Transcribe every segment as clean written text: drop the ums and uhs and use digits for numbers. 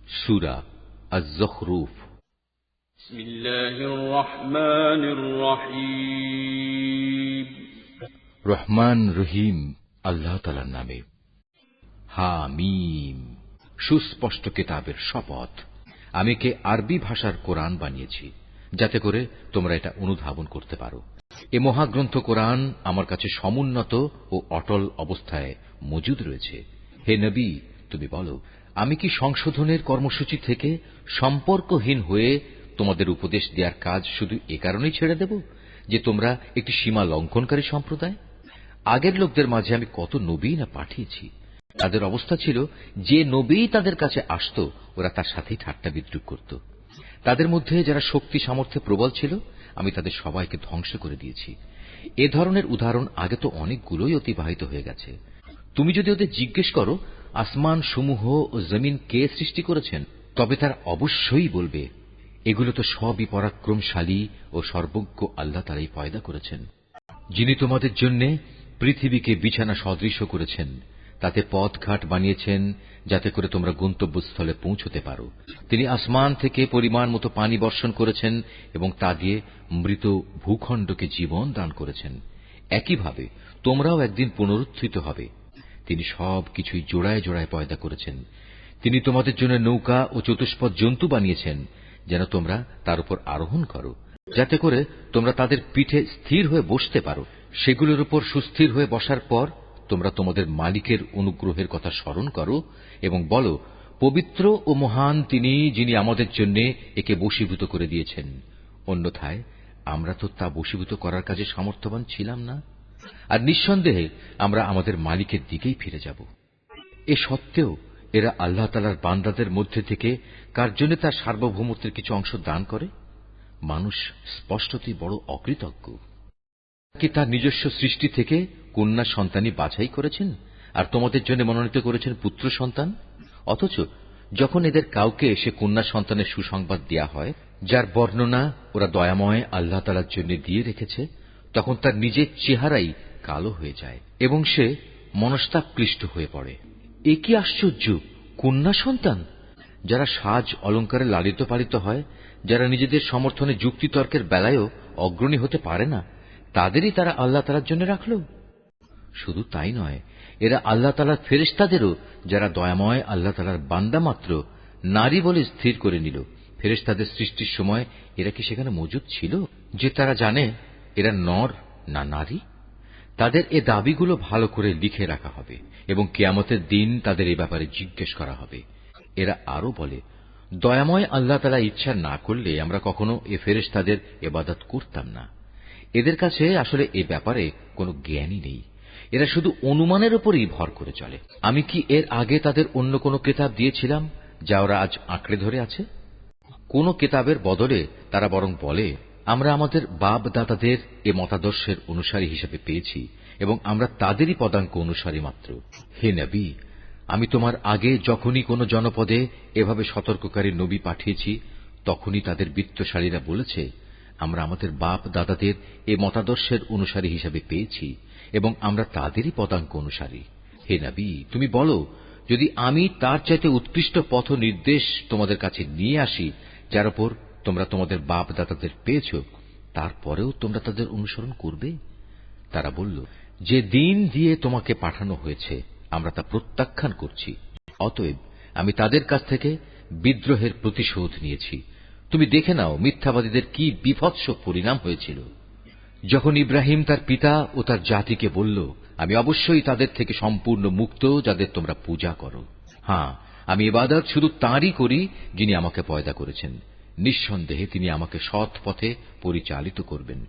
সূরা আয-যুখরুফ। বিসমিল্লাহির রহমানির রহিম। রহমান রহিম আল্লাহ তাআলার নামে। হামিম। সুস্পষ্ট কিতাবের শপথ। আমি কে আরবি ভাষার কোরআন বানিয়েছি যাতে করে তোমরা এটা অনুধাবন করতে পারো। এ মহাগ্রন্থ কোরআন আমার কাছে সমুন্নত ও অটল অবস্থায় মজুদ রয়েছে। হে নবী, তুমি বলো, আমি কি সংশোধনের কর্মসূচি থেকে সম্পর্কহীন হয়ে তোমাদের উপদেশ দেওয়ার কাজ শুধু এ কারণেই ছেড়ে দেব যে তোমরা একটি সীমা লঙ্ঘনকারী সম্প্রদায়? আগের লোকদের মাঝে আমি কত নবী না পাঠিয়েছি। তাদের অবস্থা ছিল, যে নবী তাদের কাছে আসত ওরা তার সাথেই ঠাট্টা বিদ্রুপ করত। তাদের মধ্যে যারা শক্তি সামর্থ্যে প্রবল ছিল আমি তাদের সবাইকে ধ্বংস করে দিয়েছি। এ ধরনের উদাহরণ আগে তো অনেকগুলোই অতিবাহিত হয়ে গেছে। তুমি যদি ওদের জিজ্ঞেস করো আসমান সমূহ ও জমিন কে সৃষ্টি করেছেন, তবে তারা অবশ্যই বলবে, এগুলো তো সবই পরাক্রমশালী ও সর্বজ্ঞ আল্লাহ তাআলাই পয়দা করেছেন, যিনি তোমাদের জন্য পৃথিবীকে বিছানা সদৃশ করেছেন, তাতে পথঘাট বানিয়েছেন যাতে করে তোমরা গন্তব্যস্থলে পৌঁছতে পারো। তিনি আসমান থেকে পরিমাণ মতো পানি বর্ষণ করেছেন এবং তা দিয়ে মৃত ভূখণ্ডকে জীবন দান করেছেন। একইভাবে তোমরাও একদিন পুনরুত্থিত হবে। তিনি সব কিছুই জোড়ায় জোড়ায় পয়দা করেছেন। তিনি তোমাদের জন্য নৌকা ও চতুষ্পদ জন্তু বানিয়েছেন যেন তোমরা তার উপর আরোহণ করো, যাতে করে তোমরা তাদের পিঠে স্থির হয়ে বসতে পারো। সেগুলোর উপর সুস্থির হয়ে বসার পর তোমরা তোমাদের মালিকের অনুগ্রহের কথা স্মরণ করো এবং বলো, পবিত্র ও মহান তিনি, যিনি আমাদের জন্য একে বশীভূত করে দিয়েছেন। অন্যথায় আমরা তো তা বশীভূত করার কাজে সামর্থ্যবান ছিলাম না, আর নিঃসন্দেহে আমরা আমাদের মালিকের দিকেই ফিরে যাব। এ সত্ত্বেও এরা আল্লাহ তাআলার বান্দাদের মধ্যে থেকে কার জন্য তার সার্বভৌমত্বের কিছু অংশ দান করে? মানুষ স্পষ্টতই বড় অকৃতজ্ঞ। কি তার নিজস্ব সৃষ্টি থেকে কন্যা সন্তানই বাছাই করেছেন আর তোমাদের জন্য মনোনীত করেছেন পুত্র সন্তান? অথচ যখন এদের কাউকে সে কন্যা সন্তানের সুসংবাদ দেয়া হয়, যার বর্ণনা ওরা দয়াময় আল্লাহ তাআলার জন্য দিয়ে রেখেছে, তখন তার নিজের চেহারাই কালো হয়ে যায় এবং সে মনস্তাপক্লিষ্ট হয়ে পড়ে। এ কি আশ্চর্য! কন্যা সন্তান যারা সাজ অলঙ্কারে লালিত পালিত হয়, যারা নিজেদের সমর্থনে যুক্তিতর্কের বেলায়ও অগ্রণী হতে পারে না, তাদেরই তারা আল্লাহ তাআলার জন্য রাখল। শুধু তাই নয়, এরা আল্লাহ তাআলার ফেরেশতাদেরও, যারা দয়াময় আল্লাহ তাআলার বান্দা মাত্র, নারী বলে স্থির করে নিল। ফেরেশতাদের সৃষ্টির সময় এরা কি সেখানে মজুদ ছিল যে তারা জানে এরা নর না নারী? তাদের এ দাবিগুলো ভালো করে লিখে রাখা হবে এবং কিয়ামতের দিন তাদের এ ব্যাপারে জিজ্ঞেস করা হবে। এরা আরো বলে, দয়াময় আল্লাহ তাআলা ইচ্ছা না করলে আমরা কখনো এ ফেরেশতাদের ইবাদত করতাম না। এদের কাছে আসলে এ ব্যাপারে কোনো জ্ঞানই নেই। এরা শুধু অনুমানের উপরই ভর করে চলে। আমি কি এর আগে তাদের অন্য কোনো কিতাব দিয়েছিলাম যা ওরা আজ আঁকড়ে ধরে আছে? কোন কিতাবের বদলে তারা বরং বলে, আমরা আমাদের বাপ দাদাদের এ মতাদর্শের অনুসারী হিসেবে পেয়েছি এবং আমরা তাদেরই পদাঙ্ক অনুসারী মাত্র। হে নবী, আমি তোমার আগে যখনই কোন জনপদে এভাবে সতর্ককারী নবী পাঠিয়েছি, তখনই তাদের বিত্তশালীরা বলেছে, আমরা আমাদের বাপ দাদাদের এ মতাদর্শের অনুসারী হিসেবে পেয়েছি এবং আমরা তাদেরই পদাঙ্ক অনুসারী। হে নবী, তুমি বলো, যদি আমি তার চাইতে উৎকৃষ্ট পথ নির্দেশ তোমাদের কাছে নিয়ে আসি যার উপর তোমরা তোমাদের বাপ দাদাদের পেয়েছ, তারপরেও তোমরা তাদের অনুসরণ করবে? তারা বলল, যে দিন দিয়ে তোমাকে পাঠানো হয়েছে আমরা তা প্রত্যাখ্যান করছি। অতএব আমি তাদের কাছ থেকে বিদ্রোহের প্রতিশোধ নিয়েছি। তুমি দেখে নাও মিথ্যাবাদীদের কি বিভৎস পরিণাম হয়েছিল। যখন ইব্রাহিম তার পিতা ও তার জাতিকে বলল, আমি অবশ্যই তাদের থেকে সম্পূর্ণ মুক্ত যাদের তোমরা পূজা করো। হ্যাঁ, আমি ইবাদত শুধু তাঁরই করি যিনি আমাকে পয়দা করেছেন। নিঃসন্দেহে তিনি আমাকে সৎ পথে পরিচালিত করবেন।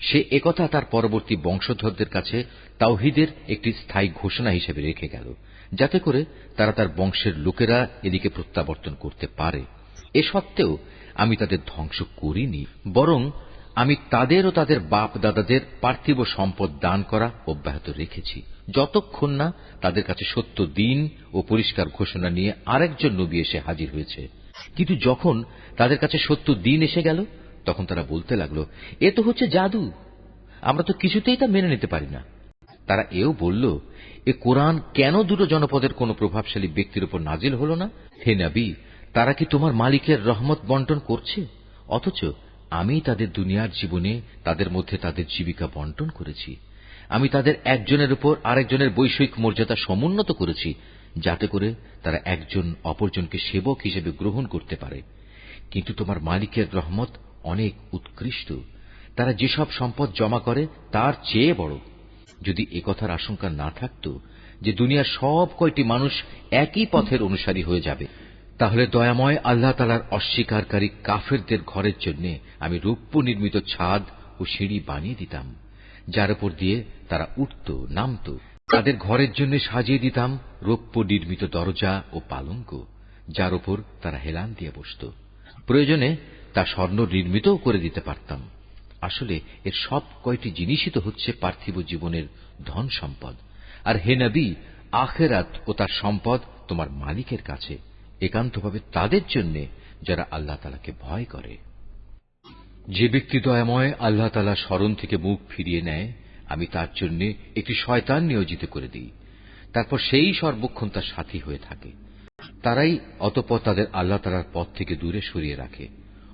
সে একথা তার পরবর্তী বংশধরদের কাছে তাওহীদের একটি স্থায়ী ঘোষণা হিসেবে রেখে গেল, যাতে করে তারা তার বংশের লোকেরা এদিকে প্রত্যাবর্তন করতে পারে। এ সত্ত্বেও আমি তাদের ধ্বংস করিনি, বরং আমি তাদের ও তাদের বাপ দাদাদের পার্থিব সম্পদ দান করা অব্যাহত রেখেছি, যতক্ষণ না তাদের কাছে সত্য দিন ও পরিষ্কার ঘোষণা নিয়ে আরেকজন নবী এসে হাজির হয়েছে। কিন্তু যখন তাদের কাছে সত্য দিন এসে গেল, তখন তারা বলতে লাগলো, এ তো হচ্ছে জাদু, আমরা তো কিছুতেই তা মেনে নিতে পারি না। তারা এও বলল, এ কোরআন কেন দুটো জনপদের কোন প্রভাবশালী ব্যক্তির উপর নাজিল হল না? হে নবী, তারা কি তোমার মালিকের রহমত বন্টন করছে? অথচ আমি তাদের দুনিয়ার জীবনে তাদের মধ্যে তাদের জীবিকা বন্টন করেছি। আমি তাদের একজনের উপর আরেকজনের বৈষয়িক মর্যাদা সমুন্নত করেছি, যাতে করে তারা একজন অপরজনকে সেবক হিসেবে গ্রহণ করতে পারে। কিন্তু তোমার মালিকের রহমত অনেক উৎকৃষ্ট, তারা যেসব সম্পদ জমা করে তার চেয়ে বড়। যদি একথার আশঙ্কা না থাকত যে দুনিয়ার সব কয়টি মানুষ একই পথের অনুসারী হয়ে যাবে, তাহলে দয়াময় আল্লাহ তাআলার অস্বীকারী কাফেরদের ঘরের জন্য আমি রৌপ্য নির্মিত ছাদ ও সিঁড়ি বানিয়ে দিতাম, যার উপর দিয়ে তারা উঠত নামত। তাদের ঘরের জন্য সাজিয়ে দিতাম রৌপ্য নির্মিত দরজা ও পালঙ্ক, যার উপর তারা হেলান দিয়ে বসত। প্রয়োজনে তা স্বর্ণ নির্মিতও করে দিতে পারতাম। আসলে এর সব কয়টি জিনিসই তো হচ্ছে পার্থিব জীবনের ধন সম্পদ। আর হে নবী, আখিরাত ও তার সম্পদ তোমার মালিকের কাছে, একান্তভাবে তাদের জন্য যারা আল্লাহ তাআলাকে ভয় করে। যে ব্যক্তি দয়াময় আল্লাহ তাআলা স্মরণ থেকে মুখ ফিরিয়ে নেয়, আমি তার জন্য একটি শয়তান নিয়োজিত করে দিই। তারপর সেই সর্বক্ষণ তার সাথী হয়ে থাকে। তারাই অতঃপর তাদের আল্লাহ তাআলার পথ থেকে দূরে সরিয়ে রাখে,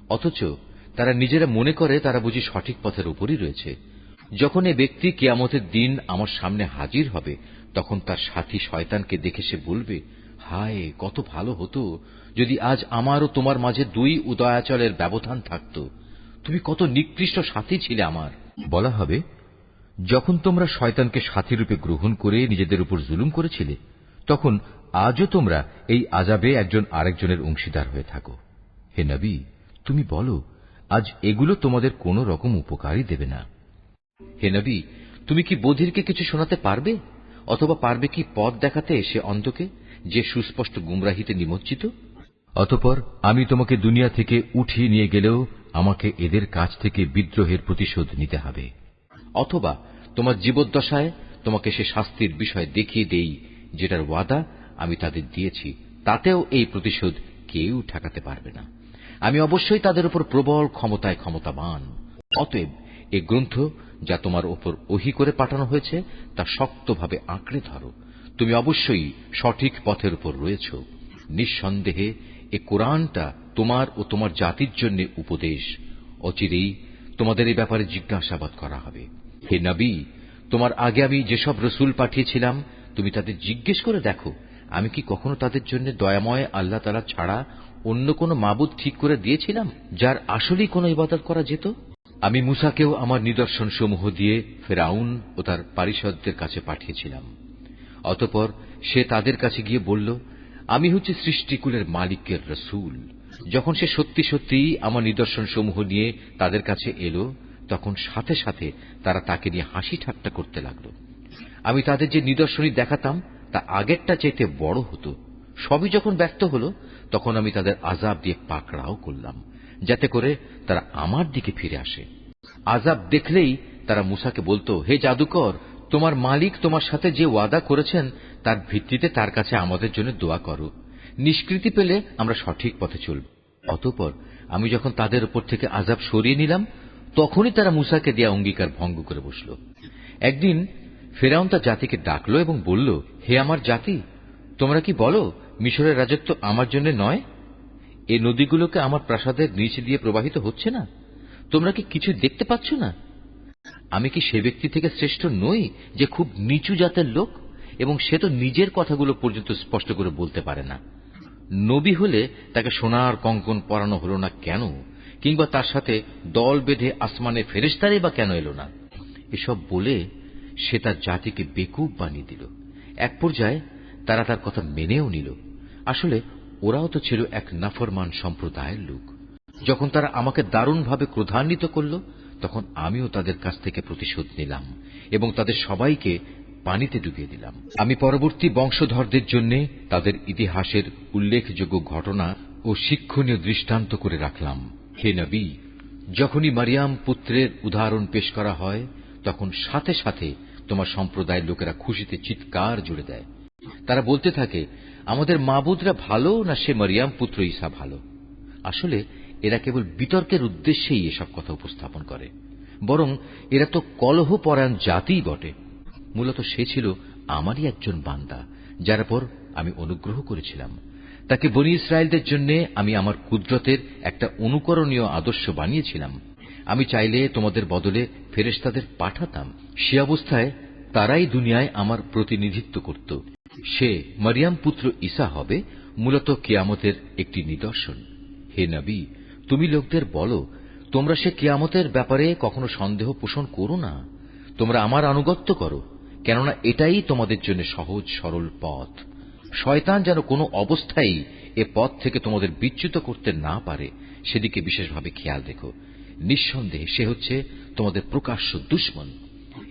অথচ তারা নিজেরা মনে করে তারা বুঝি সঠিক পথের উপরই রয়েছে। যখন এ ব্যক্তি কিয়ামতের দিন আমার সামনে হাজির হবে, তখন তার সাথী শয়তানকে দেখে সে বলবে, হায়, কত ভালো হতো যদি আজ আমার ও তোমার মাঝে দুই উদয়াচলের ব্যবধান থাকত। তুমি কত নিকৃষ্ট সাথী ছিলে আমার। বলা হবে, যখন তোমরা শয়তানকে সাথী রূপে গ্রহণ করে নিজেদের উপর জুলুম করেছিলে, তখন আজও তোমরা এই আযাবে একজন আরেকজনের অংশীদার হয়ে থাকো। হে নবী, তুমি বলো, আজ এগুলো তোমাদের কোন রকম উপকারই দেবে না। হে নবী, তুমি কি বধিরকে কিছু শোনাতে পারবে, অথবা পারবে কি পথ দেখাতে সে অন্ধকে, যে সুস্পষ্ট গুমরাহিতে নিমজ্জিত? অতঃপর আমি তোমাকে দুনিয়া থেকে উঠিয়ে নিয়ে গেলেও আমাকে এদের কাছ থেকে বিদ্রোহের প্রতিশোধ নিতে হবে। অথবা তোমার জীবদ্দশায় তোমাকে সে শাস্তির বিষয় দেখিয়ে দেই, যেটার ওয়াদা আমি তাদের দিয়েছি, তাতেও এই প্রতিশোধ কেউ ঠেকাতে পারবে না। আমি অবশ্যই তাদের উপর প্রবল ক্ষমতায় ক্ষমতাবান। অতএব এ গ্রন্থ যা তোমার উপর ওহী করে পাঠানো হয়েছে তা শক্তভাবে আঁকড়ে ধরো। তুমি অবশ্যই সঠিক পথের উপর রয়েছ। নিঃসন্দেহে এ কোরআনটা তোমার ও তোমার জাতির জন্য উপদেশ। অচিরেই তোমাদের এই ব্যাপারে জিজ্ঞাসাবাদ করা হবে। হে নবী, তোমার আগে আমি যেসব রসুল পাঠিয়েছিলাম, তুমি তাদের জিজ্ঞেস করে দেখো, আমি কি কখনো তাদের জন্য দয়াময় আল্লাহ তাআলা ছাড়া অন্য কোন মাবুদ ঠিক করে দিয়েছিলাম, যার আসলেই কোন ইবাদত করা যেত? আমি মূসাকেও আমার নিদর্শন সমূহ দিয়ে ফিরআউন ও তার পারিষদদের কাছে পাঠিয়েছিলাম। অতঃপর সে তাদের কাছে গিয়ে বলল, আমি হচ্ছি সৃষ্টিকুলের মালিকের রসুল। যখন সে সত্যি সত্যি আমার নিদর্শন সমূহ নিয়ে তাদের কাছে এলো, তখন সাথে সাথে তারা তাকে নিয়ে হাসি ঠাট্টা করতে লাগলো। আমি তাদের যে নিদর্শনী দেখাতাম তা আগেরটা চাইতে বড় হতো। সবই যখন ব্যর্থ হল, তখন আমি তাদের আযাব দিয়ে পাকড়াও করলাম, যাতে করে তারা আমার দিকে ফিরে আসে। আযাব দেখলেই তারা মূসাকে বলতো, হে জাদুকর, তোমার মালিক তোমার সাথে যে ওয়াদা করেছেন তার ভিত্তিতে তার কাছে আমাদের জন্য দোয়া করো। নিষ্কৃতি পেলে আমরা সঠিক পথে চলব। অতঃপর আমি যখন তাদের উপর থেকে আযাব সরিয়ে নিলাম, তখনই তারা মূসাকে দেয়া অঙ্গীকার ভঙ্গ করে বসল। একদিন ফিরআউন তার জাতিকে ডাকল এবং বলল, হে আমার জাতি, তোমরা কি বলো মিশরের রাজত্ব আমার জন্য নয়? এই নদীগুলোকে আমার প্রাসাদের নিচ দিয়ে প্রবাহিত হচ্ছে না? তোমরা কি কিছু দেখতে পাচ্ছ না? আমি কি সে ব্যক্তি থেকে শ্রেষ্ঠ নই যে খুব নিচু জাতের লোক, এবং সে তো নিজের কথাগুলো পর্যন্ত স্পষ্ট করে বলতে পারে না? নবী হলে তাকে সোনার কঙ্কন পরানো হলো না কেন, কিংবা তার সাথে দল বেঁধে আসমানে ফেরেশতারাই বা কেন এলো না? এসব বলে সে তার জাতিকে বেকুব বানিয়ে দিল। এক পর্যায়ে তারা তার কথা মেনেও নিল। আসলে ওরাও তো ছিল এক নাফরমান সম্প্রদায়ের লোক। যখন তারা আমাকে দারুণভাবে ক্রোধান্বিত করল, তখন আমিও তাদের কাছ থেকে প্রতিশোধ নিলাম এবং তাদের সবাইকে পানিতে ডুবিয়ে দিলাম। আমি পরবর্তী বংশধরদের জন্য তাদের ইতিহাসের উল্লেখযোগ্য ঘটনা ও শিক্ষণীয় দৃষ্টান্ত করে রাখলাম। হে নবী, যখনই মারিয়াম পুত্রের উদাহরণ পেশ করা হয়, তখন সাথে সাথে তোমার সম্প্রদায়ের লোকেরা খুশিতে চিৎকার জুড়ে দেয়। তারা বলতে থাকে, আমাদের মাবুদরা ভালো না সে মারিয়াম পুত্র ঈসা ভালো? আসলে এরা কেবল বিতর্কের উদ্দেশ্যেই এসব কথা উপস্থাপন করে। বরং এরা তো কলহপরায়ণ জাতিই বটে। মূলত সে ছিল আমারই একজন বান্দা, যার উপর আমি অনুগ্রহ করেছিলাম। তাকে বনী ইসরায়েলদের জন্য আমি আমার কুদরতের একটা অনুকরণীয় আদর্শ বানিয়েছিলাম। আমি চাইলে তোমাদের বদলে ফেরেশতাদের পাঠাতাম। সে অবস্থায় তারাই দুনিয়ায় আমার প্রতিনিধিত্ব করত। সে মরিয়ম পুত্র ঈসা হবে মূলত কিয়ামতের একটি নিদর্শন। হে নবী, তুমি লোকদের বলো, তোমরা সে কিয়ামতের ব্যাপারে কখনো সন্দেহ পোষণ করো না। তোমরা আমার আনুগত্য করো, কেননা এটাই তোমাদের জন্য সহজ সরল পথ। শয়তান যেন কোনো অবস্থায় এ পথ থেকে তোমাদের বিচ্যুত করতে না পারে, সেদিকে বিশেষভাবে খেয়াল রেখো। নিঃসন্দেহে সে হচ্ছে তোমাদের প্রকাশ্য দুশমন।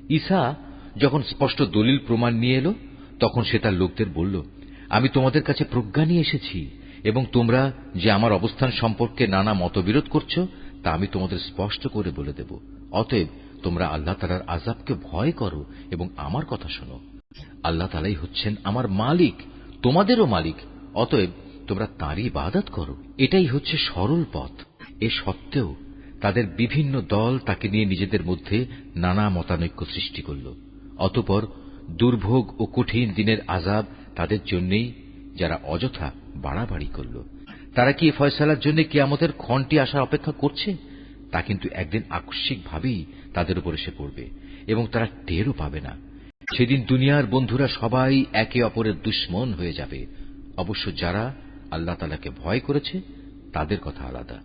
ঈসা যখন স্পষ্ট দলিল প্রমাণ নিয়ে এলো, তখন সে তার লোকদের বলল, আমি তোমাদের কাছে প্রজ্ঞা নিয়ে এসেছি এবং তোমরা যে আমার অবস্থান সম্পর্কে নানা মতবিরোধ করছ তা আমি তোমাদের স্পষ্ট করে বলে দেব। অতএব তোমরা আল্লাহ তাআলার আযাবকে ভয় করো এবং আমার কথা শোনো। আল্লাহ তাআলাই হচ্ছেন আমার মালিক, তোমাদেরও মালিক। অতএব তোমরা তাঁরই ইবাদত করো। এটাই হচ্ছে সরল পথ। এ সত্ত্বেও তাদের বিভিন্ন দল তাকে নিয়ে নিজেদের মধ্যে নানা মতানৈক্য সৃষ্টি করল। অতঃপর দুর্ভোগ ও কঠিন দিনের আযাব তাদের জন্যই, যারা অযথা বাড়াবাড়ি করল। তারা কি এ ফয়সালার জন্য কিয়ামতের ক্ষণটি আসার অপেক্ষা করছে? তা কিন্তু একদিন আকস্মিকভাবেই তাদের উপর এসে পড়বে এবং তারা টেরও পাবে না। সেদিন দুনিয়ার বন্ধুরা সবাই একে অপরের দুশমন হয়ে যাবে। অবশ্য যারা আল্লাহ তাআলাকে ভয় করেছে তাদের কথা আলাদা।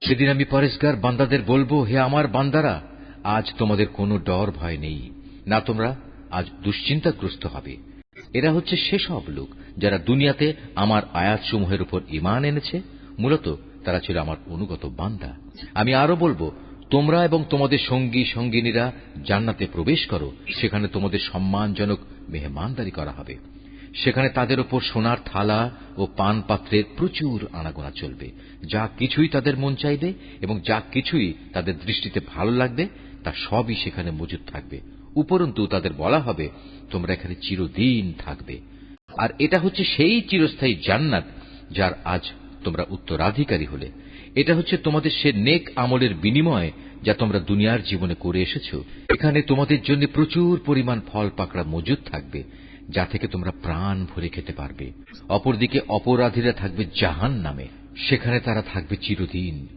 সেদিন আমি পরেশগার বান্দাদের বলবো, হে আমার বান্দারা, আজ তোমাদের কোনো ডর ভয় নেই, না তোমরা আজ দুশ্চিন্তাগ্রস্ত হবে। এরা হচ্ছে সেসব লোক যারা দুনিয়াতে আমার আয়াতসমূহের উপর ঈমান এনেছে। মূলত তারা ছিল আমার অনুগত বান্দা। আমি আরো বলবো, তোমরা এবং তোমাদের সঙ্গী সঙ্গিনীরা জান্নাতে প্রবেশ করো। সেখানে তোমাদের সম্মানজনক মেহমানদারি করা হবে। সেখানে তাদের উপর সোনার থালা ও পান পাত্রের প্রচুর আনাগোনা চলবে। যা কিছুই তাদের মন চাইবে এবং যা কিছুই তাদের দৃষ্টিতে ভালো লাগবে তা সবই সেখানে মজুদ থাকবে। উপরন্তু তাদের বলা হবে, তোমরা এখানে চিরদিন থাকবে। আর এটা হচ্ছে সেই চিরস্থায়ী জান্নাত যার আজ তোমরা উত্তরাধিকারী হলে। এটা হচ্ছে তোমাদের সে নেক আমলের বিনিময় যা তোমরা দুনিয়ার জীবনে করে এসেছ। এখানে তোমাদের জন্য প্রচুর পরিমাণ ফল পাকড়া মজুদ থাকবে, যা থেকে তোমরা প্রাণ ভরে খেতে পারবে। অপরদিকে অপরাধীরা থাকবে জাহান্নামে, সেখানে তারা থাকবে চিরদিন।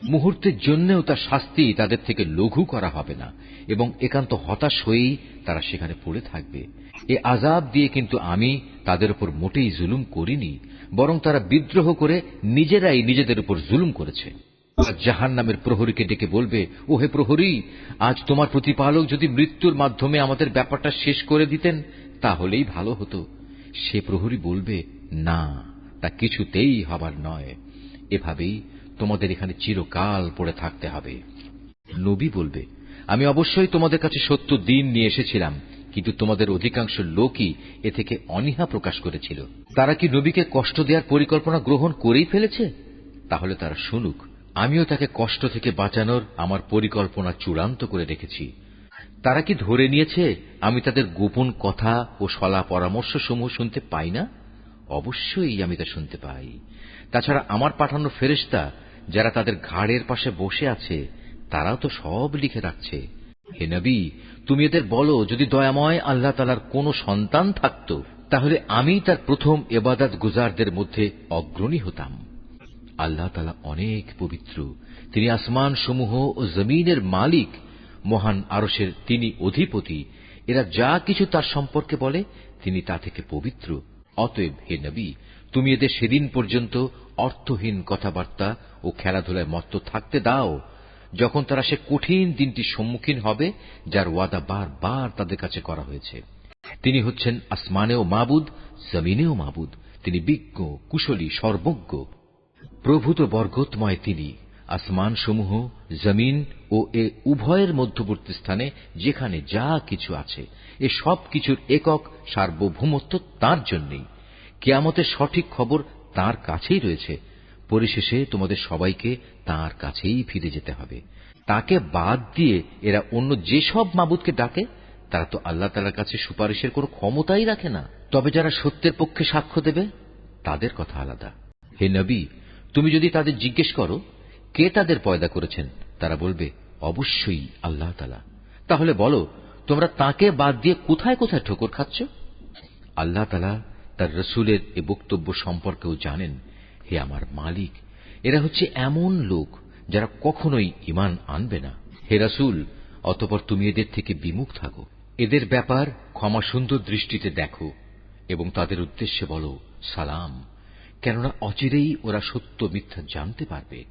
মুহূর্তের জন্যও তার শাস্তি তাদের থেকে লঘু করা হবে না এবং একান্ত হতাশ হয়েই তারা সেখানে পড়ে থাকবে। এ আযাব দিয়ে কিন্তু আমি তাদের উপর মোটেই জুলুম করিনি, বরং তারা বিদ্রোহ করে নিজেরাই নিজেদের উপর জুলুম করেছে। জাহান্নামের প্রহরীকে ডেকে বলবে, ও হে প্রহরী, আজ তোমার প্রতিপালক যদি মৃত্যুর মাধ্যমে আমাদের ব্যাপারটা শেষ করে দিতেন তাহলেই ভালো হতো। সে প্রহরী বলবে, না, তা কিছুতেই হবার নয়। এভাবেই তোমাদের এখানে চিরকাল পড়ে থাকতে হবে। নবী বলবে, আমি অবশ্যই তোমাদের কাছে সত্য দিন নিয়ে এসেছিলাম, কিন্তু তোমাদের অধিকাংশ লোকই এ থেকে অনীহা প্রকাশ করেছিল। তারা কি নবীকে কষ্ট দেওয়ার পরিকল্পনা গ্রহণ করেই ফেলেছে? তাহলে তারা শুনুক, আমিও তাকে কষ্ট থেকে বাঁচানোর আমার পরিকল্পনা চূড়ান্ত করে রেখেছি। তারা কি ধরে নিয়েছে আমি তাদের গোপন কথা ও সলা পরামর্শ সমূহ শুনতে পাই না? অবশ্যই আমি তা শুনতে পাই। তাছাড়া আমার পাঠানো ফেরেশতা যারা তাদের ঘাড়ের পাশে বসে আছে তারাও তো সব লিখে রাখছে। হে নবী, তুমি এদের বলো, যদি দয়াময় আল্লাহ তাআলার কোনো সন্তান থাকত তাহলে আমি তার প্রথম ইবাদত গুজারদের মধ্যে অগ্রণী হতাম। আল্লাহ তাআলা অনেক পবিত্র, তিনি আসমান সমূহ ও জমিনের মালিক, মহান আরশের তিনি অধিপতি। এরা যা কিছু তার সম্পর্কে বলে তিনি তা থেকে পবিত্র। অতএব হে নবী, তুমি এদের সেদিন পর্যন্ত অর্থহীন কথাবার্তা ও খেলাধুলায় মত্ত থাকতে দাও, যখন তারা সে কঠিন দিনটির সম্মুখীন হবে যার ওয়াদা বারবার তাদের কাছে করা হয়েছে। তিনি হচ্ছেন আসমানেও মাবুদ, জমিনেও মাবুদ। তিনি বিজ্ঞ, কুশলী, সর্বজ্ঞ। প্রভূত বরকতময় তিনি। আসমান সমূহ, জমিন ও এ উভয়ের মধ্যবর্তী স্থানে যেখানে যা কিছু আছে, এ সব কিছুর একক সার্বভৌমত্ব তাঁর জন্যই। কিয়ামতের সঠিক খবর তাঁর কাছেই রয়েছে। পরিশেষে তোমাদের সবাইকে তাঁর কাছেই ফিরে যেতে হবে। তাকে বাদ দিয়ে এরা অন্য যেসব মাবুদকে ডাকে তারা তো আল্লাহ তাআলার কাছে সুপারিশের কোনো ক্ষমতাই রাখে না। তবে যারা সত্যের পক্ষে সাক্ষ্য দেবে তাদের কথা আলাদা। হে নবী, তুমি যদি তাদের জিজ্ঞেস করো কে তাদের পয়দা করেছেন, তারা বলবে অবশ্যই আল্লাহ তাআলা। তাহলে বলো, তোমরা তাকে বাদ দিয়ে কোথায় কোথায় ঠোকর খাচ্ছ? আল্লাহ তাআলা তার রসুলের এ বক্তব্য সম্পর্কেও জানেন, হে আমার মালিক, এরা হচ্ছে এমন লোক যারা কখনোই ঈমান আনবে না। হে রসুল, অতঃপর তুমি এদের থেকে বিমুখ থাকো, এদের ব্যাপার ক্ষমা সুন্দর দৃষ্টিতে দেখো এবং তাদের উদ্দেশ্যে বলো সালাম, কেননা অচিরেই ওরা সত্য মিথ্যা জানতে পারবে।